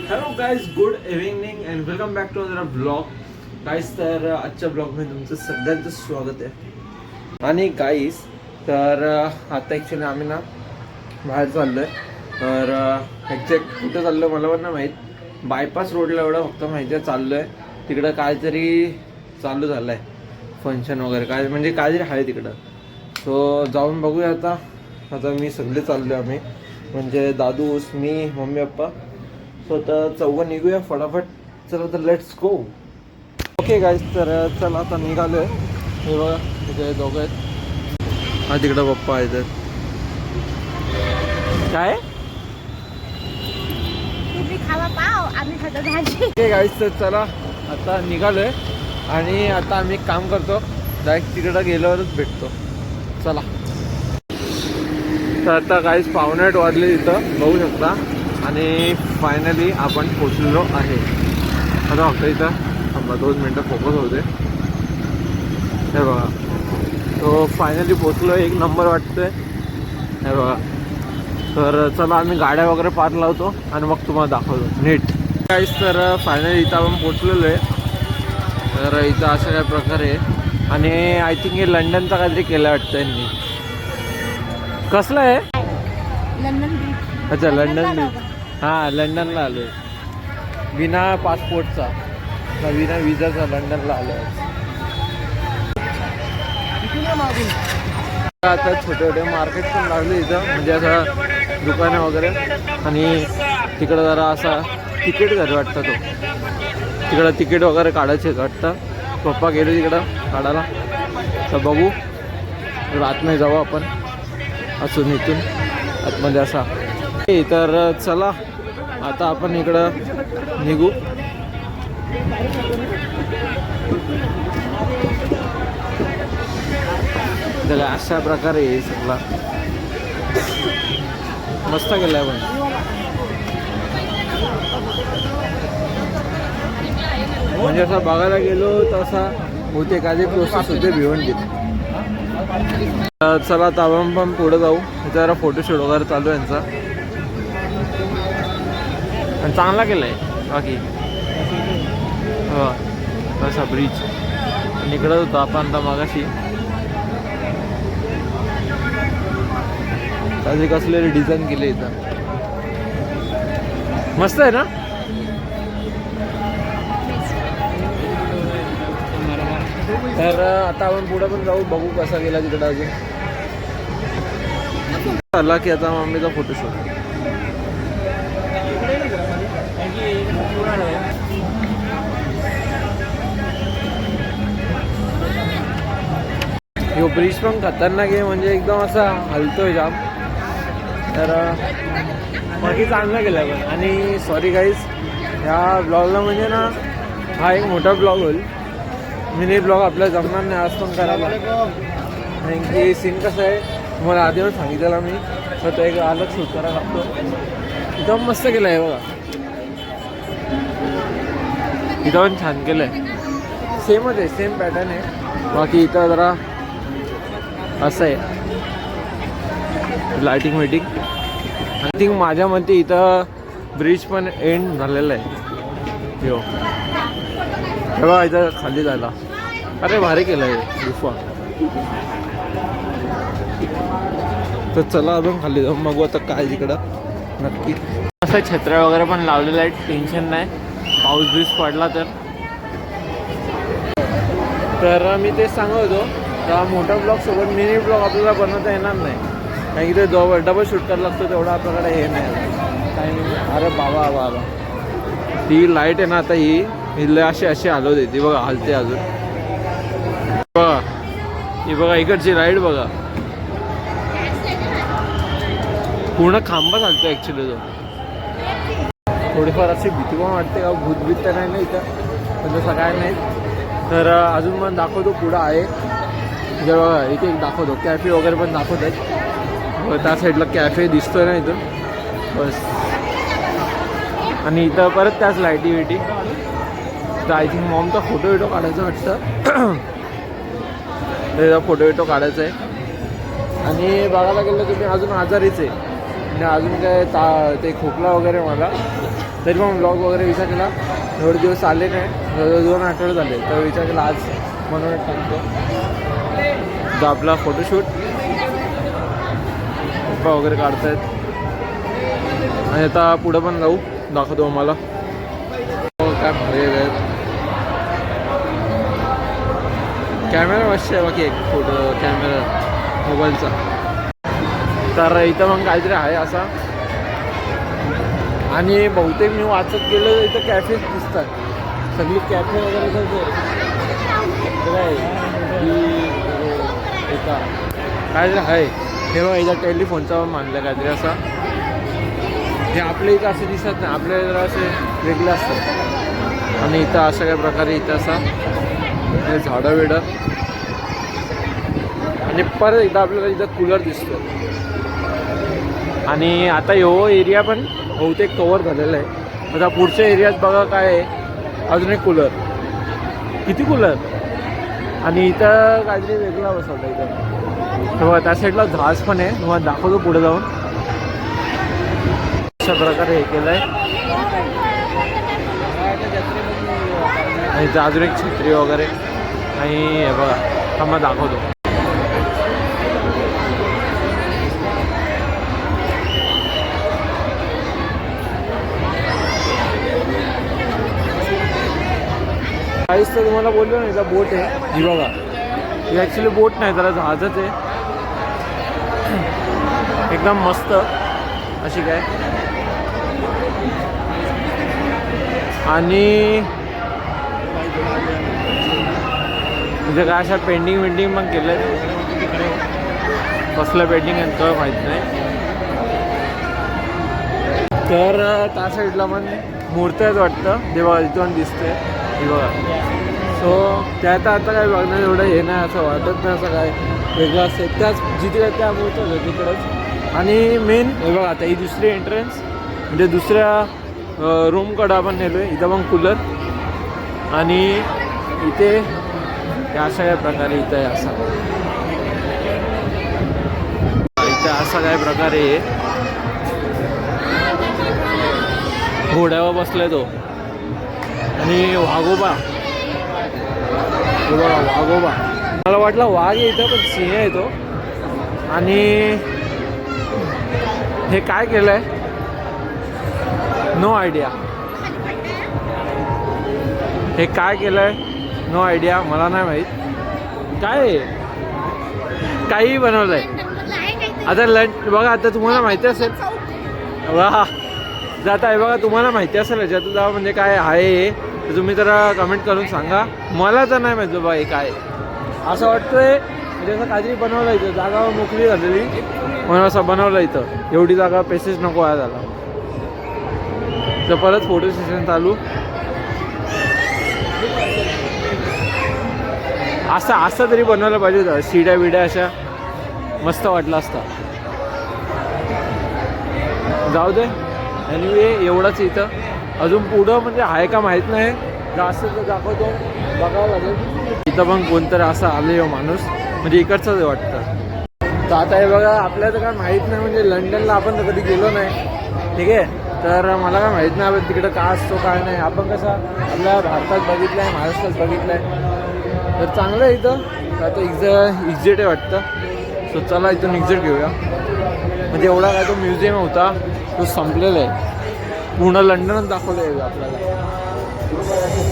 Hello guys, good evening and welcome back to other blog. Guys, तर आजच्या ब्लॉगमध्ये तुमचं सगळ्यांचं स्वागत आहे. आणि गाईज, तर आता ॲक्च्युली आम्ही ना बाहेर चाललो आहे. तर एक्झॅक्ट कुठं चाललो मला पण नाही माहीत. बायपास रोडला एवढं फक्त माहिती आहे चाललो आहे. तिकडं काहीतरी चालू झालं आहे, फंक्शन वगैरे काय, म्हणजे काहीतरी आहे तिकडं. सो जाऊन बघूया आता. आता मी सगळे चाललो आम्ही, म्हणजे दादूस, मी, मम्मी पप्पा. सो आता चौघं निघूया फटाफट. चला तर लेट्स गो. ओके गाईज, तर चला आता निघालो आहे. हे बघा तिथे दोघं आहेत. हा तिकडं पप्पा आहेत. काय ओके गाईज, तर चला आता निघालो आहे. आणि आता आम्ही एक काम करतो, डायरेक्ट तिकडं गेल्यावरच भेटतो. चला. तर आता गाईज 7:15 वाजले इथं बघू शकता. आणि फायनली आपण पोचलेलो आहे. आता फक्त इथं थांबा 2 मिनटं फोकस होते. हे बघा, तो फायनली पोचलो. एक नंबर वाटतोय. हे बघा. तर चला आम्ही गाड्या वगैरे पार लावतो आणि मग तुम्हाला दाखवतो नीट. काहीच तर फायनली इथं आपण पोचलेलो आहे. तर इथं अशा काही प्रकारे. आणि आय थिंक हे लंडनचा काहीतरी केलं वाटतं यांनी. कसलं आहे? लंडन. अच्छा, लंडन ब्रिज. हां, लंडनला आलो आहे. बिना पासपोर्टचा, बिना विजाचा लंडनला आलो आहे. आता छोटे छोटे मार्केट पण लागले इथं, म्हणजे असं दुकानं वगैरे. आणि तिकडं जरा असा तिकीट घर वाटतं, तो तिकडं तिकीट वगैरे काढायचे वाटतं. पप्पा गेले तिकडं काढायला. तर बघू, आतमध्ये जाऊ आपण असून इथून आतमध्ये असा. तर चला आता आपण इकडं निघू. त्याला अशा प्रकारे सगळा मस्त केलाय. पण म्हणजे असं बघायला गेलो तर असा होते एखादी प्रोसेस होते भिवंडीत. चला आता आपण पण पुढे जाऊ. जरा फोटोशूट वगैरे चालू आहे यांचा. आणि चांगला केला आहे बाकी. हो, तसा ब्रिज. आणि इकडं होतो आपण आता मागाशी. त्याचे कसले डिझाईन केले इथं. मस्त आहे ना. तर आता आपण पुढे पण जाऊ, बघू कसा गेला तिकडं. अजून आला की आता मम्मीचा फोटोशूट. यो ब्रिज पण खतरनाक आहे, म्हणजे एकदम असा हलतोय जाम. तर बाकी चांगला गेला पण. आणि सॉरी गाईज, ह्या ब्लॉगला म्हणजे ना हा एक मोठा ब्लॉग होईल. मिनी ब्लॉग आपल्याला जमणार नाही आज पण करायला. कारण की सीन कसं आहे तुम्हाला आधी सांगितलेला मी. तर तो एक अलग शूट करायला लागतो. एकदम मस्त केलं आहे बघा. इथं पण छान केलं आहे. सेमच आहे, सेम पॅटर्न आहे. बाकी इथं जरा असं आहे लायटिंग वेटिंग. आय थिंक माझ्या मते इथं ब्रिज पण एंड झालेला आहे. यो तेव्हा इथं खाली जायला. अरे भारी केलं आहे गुफा. तर चला अजून खाली जाऊन बघू आता काय तिकडं नक्की. असं छत्र्या वगैरे पण लावलेलं आहे, टेन्शन नाही पाऊस बीस पडला तर. मी तेच सांगत होतो, तर मोठा ब्लॉग सोबत मिनी ब्लॉग आपल्याला बनवता येणार नाही. कारण की ते डबल शूट करायला लागतो, तेवढं आपल्याकडे हे नाही टायमिंग. अरे बाबा बाबा, ती लाईट आहे ना आता ही अशी अशी हलवते. ती बघा हलते अजून. बघा ही बघा इकडची लाईट बघा, पूर्ण खांबा चालतो ॲक्च्युली तो. थोडीफार अशी भीती पण वाटते का भूतभीत तर नाही ना इथं, पण तसं काय नाही. तर अजून पण दाखवतो पुढं आहे. जेव्हा इथे एक दाखवतो कॅफे वगैरे पण दाखवत आहेत. त्या साईडला कॅफे दिसतोय ना इथून बस. आणि इथं परत त्याच लाईटी विटी. तर आय थिंक मॉमचा फोटो विटो काढायचा वाटतं. त्याचा फोटो विटो काढायचा आहे. आणि बघायला गेलं तर मी अजून आजारीच आहे. म्हणजे अजून काय ते खोकला वगैरे मला. तरी पण ब्लॉग वगैरे विचार केला, एवढे दिवस आले नाही, 2 आठवडे झाले, तर विचार केला आज म्हणून टाकतो. तर आपला फोटोशूट पप्पा वगैरे काढतायत आणि आता पुढं पण जाऊ, दाखवतो मला काय भारी आहेत. कॅमेरा मस्त आहे बाकी, एक फोटो कॅमेरा मोबाईलचा. तर इथं मग काहीतरी आहे असा, आणि बहुतेक मी वाचत गेलो इथं कॅफेच दिसतात सगळी, कॅफे वगैरे काहीतरी आहे. हे बघा इथं टेलिफोनचा मानलं काहीतरी असा, हे आपल्या इथं असं दिसत नाही, आपल्या जरा असे वेगळे असतात. आणि इथं अशा काही प्रकारे इथं असा हे झाडं वेडं, आणि परत एकदा आपल्याला इथं कूलर दिसतो. आणि आता यो एरिया पण बहुतेक कवर झालेला आहे. आता पुढच्या एरियात बघा काय आहे, अजून एक कूलर, किती कूलर. आणि इथं काहीतरी वेगळा बसवता इथं. तेव्हा त्या साईडला जहाज पण आहे, तुम्हाला दाखवतो पुढे जाऊन. अशा प्रकारे हे केलं आहे. आणि इथं अजून एक छत्री वगैरे, आणि हे बघा आम्हाला दाखवतो. काहीच तर तुम्हाला बोललो ना, इथं बोट आहे, ही बघा. ही ॲक्च्युली बोट नाही, जरा जहाजच आहे, एकदम मस्त अशी काय. आणि इथे काय अशा पेंटिंग पण केलं आहे, कसलं पेंटिंग यांचं माहीत नाही. तर त्या साईडला पण मूर्ती आहेत वाटतं, देवा इथून दिसते ही बघा. सो त्यात आता काय बघणार एवढं हे नाही, असं वाटत नाही असं काय वेगळं असते. त्याच जिथे त्या मूर्त्याच आहे तिकडंच. आणि मेन हे बघा आता ही दुसरी एंट्रन्स, म्हणजे दुसऱ्या रूमकडं आपण नेलो आहे. इथं पण कूलर, आणि इथे अशा काय प्रकारे इथं आहे असा, इथं असा काय प्रकारे घोड्यावर बसलाय तो. आणि वाघोबा, वाघोबा मला वाटलं वाघ आहे इथं, पण सिंह आहे तो. आणि हे काय केलंय नो आयडिया, हे काय केलंय नो आयडिया, मला नाही माहीत काय काही बनवलंय. आता बघा, आता तुम्हाला माहिती असेल, वा जाता आहे बघा, तुम्हाला माहिती असेल याच्यातून जावं म्हणजे काय आहे तर तुम्ही जरा कमेंट करून सांगा. मला तर नाही माहिती बाबा हे काय, असं वाटतंय म्हणजे असं काहीतरी बनवलं इथं, जागा मोकळी झालेली म्हणून असं बनवलं इथं. एवढी जागा पेसेस नको आहे झाला. तर परत फोटो सेशन चालू. असं तरी बनवलं पाहिजे होतं, शिड्या बिड्या अशा मस्त वाटलं असतं. जाऊ दे, एनिवे एवढंच इथं. अजून पुढं म्हणजे आहे का माहीत नाही, जास्त तर दाखवतो, बघावं लागेल. इथं पण कोणतरी असं आले माणूस, म्हणजे इकडचंच आहे वाटतं. तर आता हे बघा, आपल्याला तर काय माहीत नाही, म्हणजे लंडनला आपण तर कधी गेलो नाही, ठीक आहे. तर मला काय माहीत नाही आपण तिकडं काय असतो काय नाही. आपण कसं आपल्या भारतात बघितलं आहे, महाराष्ट्रात बघितलं आहे, तर चांगलं आहे इथं. आता एक्झिट आहे वाटतं. सो चला इथून एक्झिट घेऊया. म्हणजे एवढा काय तो म्युझियम होता तो संपलेला आहे, पूर्ण लंडनच दाखवलं आहे आपल्याला,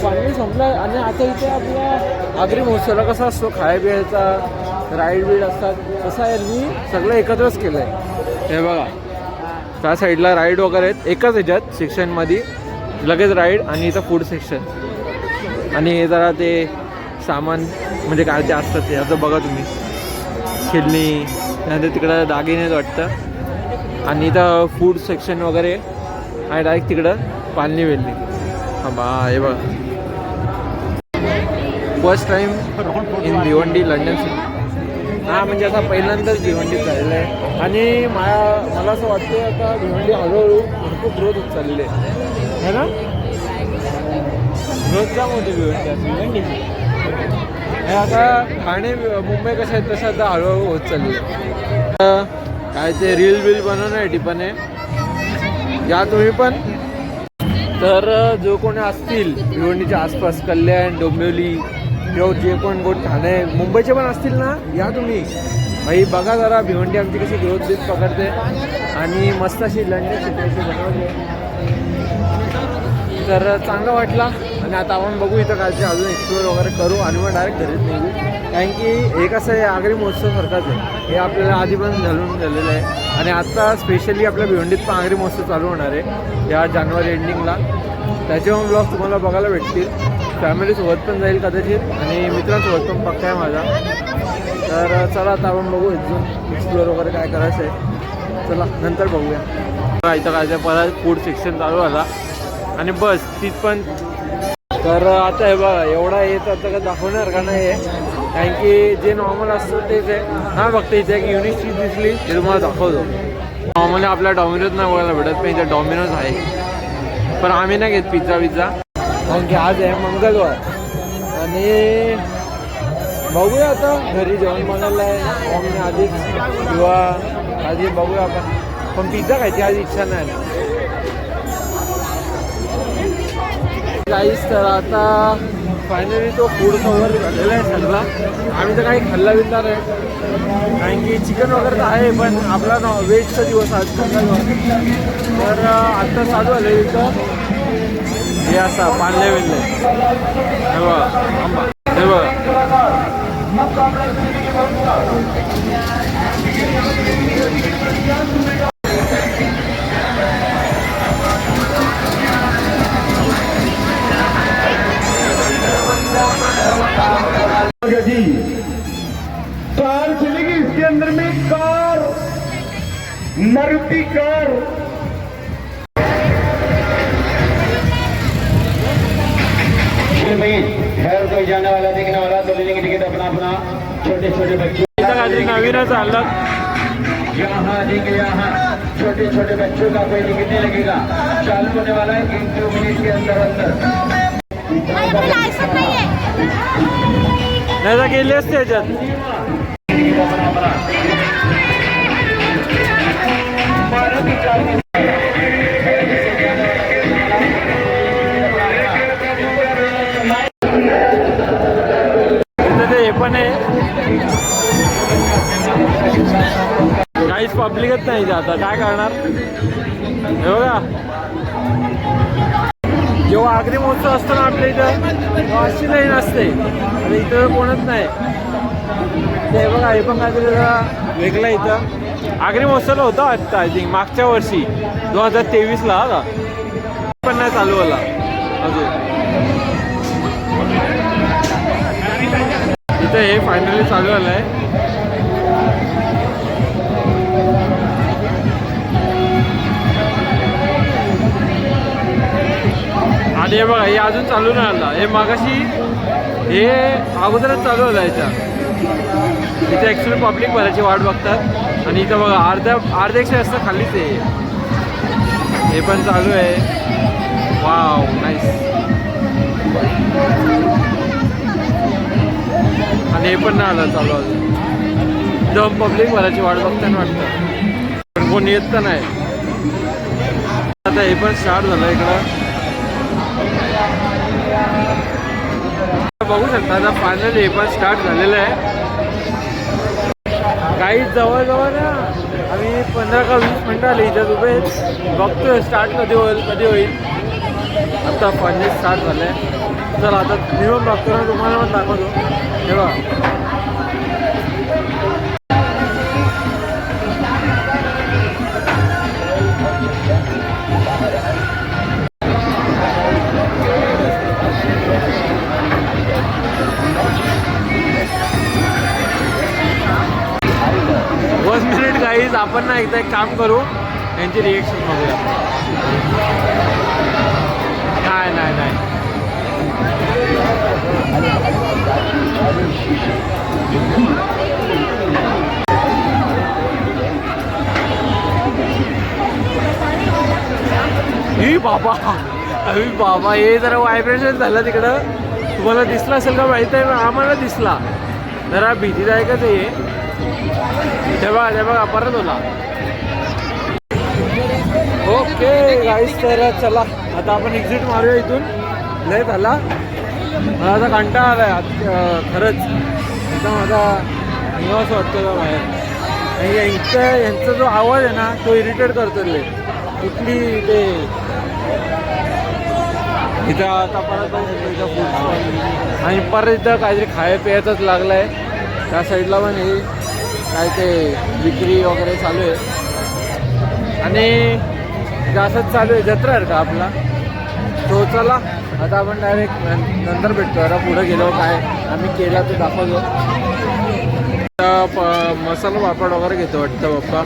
फायनली संपला. आणि आता इथे आपला आगरी महोत्सवाला कसा असतो, खाय बियाचा राईड बीड असतात, तसं यांनी सगळं एकत्रच केलं आहे. हे बघा त्या साईडला राईड वगैरे आहेत एकाच ह्याच्यात सेक्शनमध्ये, लगेच राईड, आणि इथं फूड सेक्शन. आणि हे जरा ते सामान म्हणजे काय ते असतात ते आता बघा तुम्ही, खेळणी, त्यानंतर तिकडं दागिने वाटतं. आणि इथं फूड सेक्शन वगैरे आणि डायरेक्ट तिकडं पालणी वेलणी. हां बा हे बघा, first time in Bhiwandi London city. हां म्हणजे आता पहिल्यांदाच भिवंडीत झालेलं आहे. आणि मला असं वाटतं आता भिवंडी हळूहळू भरपूर ग्रोथ होत चाललेली आहे ना, ग्रोथ जाम होते भिवंडीची. आता ठाणे मुंबई कसं आहे तसं आता हळूहळू होत चालली आहे. काय ते रील बिल बनवणं आहे टिपाने, या तुम्ही पण तर जो कोणी असतील भिवंडीच्या आसपास, कल्याण, डोंबिवली किंवा जे कोण ठाणे मुंबईचे पण असतील ना, या तुम्ही भाई बघा जरा भिवंडी आमची कशी ग्रोथ बीथ पकडते आणि मस्त अशी लंडन सिटी अशी बनवते. तर चांगलं वाटला आणि आता आपण बघू इथं काय अजून एक्सप्लोअर वगैरे करू आणि मग डायरेक्ट घरीच निघू. कारण की हे कसं आहे आगरी महोत्सव सारखाच आहे, हे आपल्याला आधी पण घालून झालेलं आहे आणि आता स्पेशली आपल्या भिवंडीत पण आगरी महोत्सव चालू होणार आहे या जानेवारी एंडिंगला. त्याच्यावर ब्लॉग तुम्हाला बघायला भेटतील. फॅमिलीसोबत पण जाईल कदाचित आणि मित्रांसोबत पण पक्का आहे माझा. तर चला आता आपण बघू अजून एक्सप्लोअर वगैरे काय करायचं आहे. चला नंतर बघूया. इथं काय परत फूड सेक्शन चालू झाला आणि बस तिथ पण. तर आता हे बघा एवढा येत आता का दाखवणार का नाही आहे, कारण की जे नॉर्मल असतं तेच आहे. हा फक्त इथे एक युनिक चीज दिसली ते तुम्हाला दाखवतो. नॉर्मली आपल्या डॉमिनोज नाही बघायला भेटत, पण इथे डॉमिनोज आहे पण आम्ही नाही घेत पिझ्झा कारण की आज आहे मंगळवार आणि बघूया आता घरी जेवण बनवलं आहे मम्मीने आधीच किंवा आधी बघूया आपण, पण पिझ्झा खायची आज इच्छा नाही. काहीच तर आता फायनली तो फूड कवर झालेला आहे सगळा. आम्ही तर काही खाल्ला बिल्ला नाही कारण की चिकन वगैरे तर आहे, पण आपला व्हेजचा दिवस आज मंगळवार. तर आत्ता चालू आलं इथं हे असा पानले बिल्ले हे बघा आंबा हे बघा. कार चलेगी इसके अंदर में कार मारुति कार खैर कोई जाने वाला देखने वाला तो लेने की टिकट अपना अपना छोटे छोटे बच्चों नवीनच आलं यहाँ देखिए यहाँ छोटे छोटे बच्चों का कोई टिकट नहीं लगेगा. चालू होने वाला है 1-2 मिनट के अंदर अंदर. नाही तर गेले असते याच्यात. इथं ते हे पण आहे काहीच पब्लिकच नाही आता काय करणार. हे बघा जेव्हा आगरी महोत्सव असतो ना आपल्या इथं तेव्हा अशी लाईन असते आणि इथं कोणच नाही. ते बघा हे पण काहीतरी जरा वेगळं इथं. आगरी महोत्सवला होता वाटतं आय थिंक मागच्या वर्षी 2023ला का पण नाही चालू होला अजून. इथं हे फायनली चालू झालं आहे. आणि हे बघा हे अजून चालू नाही आलं. हे मागाशी हे अगोदरच चालू झालं याच्या. इथे ॲक्च्युली पब्लिक भरायची वाट बघतात आणि इथं बघा अर्ध्यापेक्षा जास्त खालीच आहे. हे पण चालू आहे. Wow nice. आणि हे पण नाही आलं चालू अजून. एकदम पब्लिक भरायची वाट बघताना वाटतं पण कोण येत तर नाही. आता हे पण स्टार्ट झालं इकडं बघू शकता. आता फायनली हे पण स्टार्ट झालेलं आहे. काही जवळजवळ ना आम्ही 15 का 20 मिनटं आले इथं उभे बघतोय स्टार्ट कधी होईल. आता फायनली स्टार्ट झालं आहे. चला आता निवडून बघतो ना तुम्हाला पण दाखवतो. तेव्हा गाईज आपण ना एकदा एक काम करू यांची रिएक्शन बघूया. नाही बाबा हे जरा व्हायब्रेशन झालं तिकडं. तुम्हाला दिसलं असेल का माहिती आहे. आम्हाला दिसला जरा भीतीदायकच आहे. ते बघा परत होला. ओके गाईस, तर चला आता आपण एक्झिट मारूया इथून. लय झाला मला आता कंटाळा आलाय खरंच. एकदम आता निवास वाटतो का बाहेर. आणि यांचा जो आवाज आहे ना तो इरिटेट करतो रे. कुठली ते इथं आता परत इथं फूड स्टॉल आणि परत इथं काहीतरी खाय प्यायचंच लागलं आहे. त्या साईडला पण हे काय ते विक्री वगैरे चालू आहे आणि असंच चालू आहे. जत्रा आहे का आपला. तो चला आता आपण डायरेक्ट नंतर भेटतो. आता पुढे गेलो काय आम्ही केला ते दाखवतो. मसाला पापड वगैरे घेतो वाटतं बाप्पा.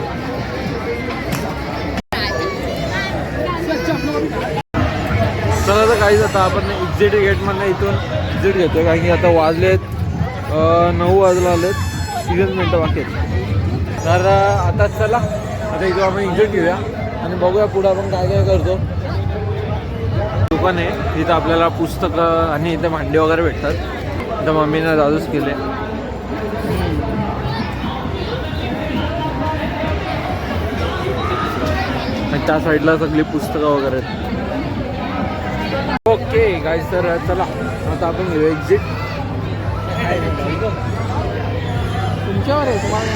चला तर काहीच आता आपण एक्झिट गेटमधनं इथून एक्झिट घेतो कारण की आता वाजलेत 9 वाजला आलेत. 3 मिनटं बाकी आहेत. तर आता चला आता इथं आपण एक्झिट घेऊया आणि बघूया पुढं आपण काय काय करतो. दुकान आहे इथं आपल्याला पुस्तकं आणि इथं भांडे वगैरे भेटतात. इथं मम्मीनं दादूच केले. आणि त्या साईडला सगळी पुस्तकं वगैरे आहेत. ओके गाईस, तर चला आता आपण घेऊ एक्झिट. तुमच्यावर आहे तुम्हाला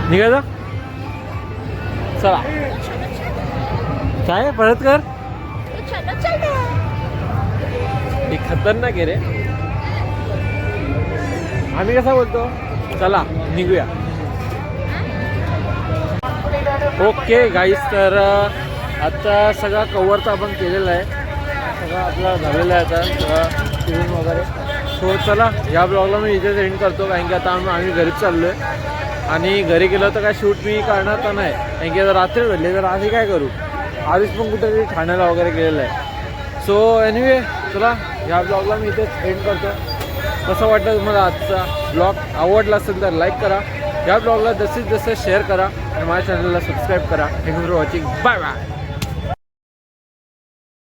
निघायचं. चला काय परत कर. हे खतरनाक आहे रे. आम्ही कसा बोलतो चला निघूया. ओके गाईस, तर आता सगळा कव्हर तर आपण केलेला आहे. सगळं आपला झालेलं आहे आता सगळं फिरून वगैरे. सो चला या ब्लॉगला मी इथेच एंड करतो कारण की आता आम्ही घरीच चाललो आहे. आणि घरी गेलो तर काय शूट मी करणार तर नाही कारण की आता रात्री भेटले तर आधी काय करू. आधीच पण कुठेतरी ठाण्याला वगैरे गेलेलं आहे. सो एनिवे चला या ब्लॉगला मी इथेच एंड करतो. कसं वाटतं तुम्हाला आजचा ब्लॉग. आवडला असेल तर लाईक करा. या ब्लॉगला जास्तीत जास्त शेअर करा आणि माझ्या चॅनलला सबस्क्राईब करा. Thank you for watching. Bye bye.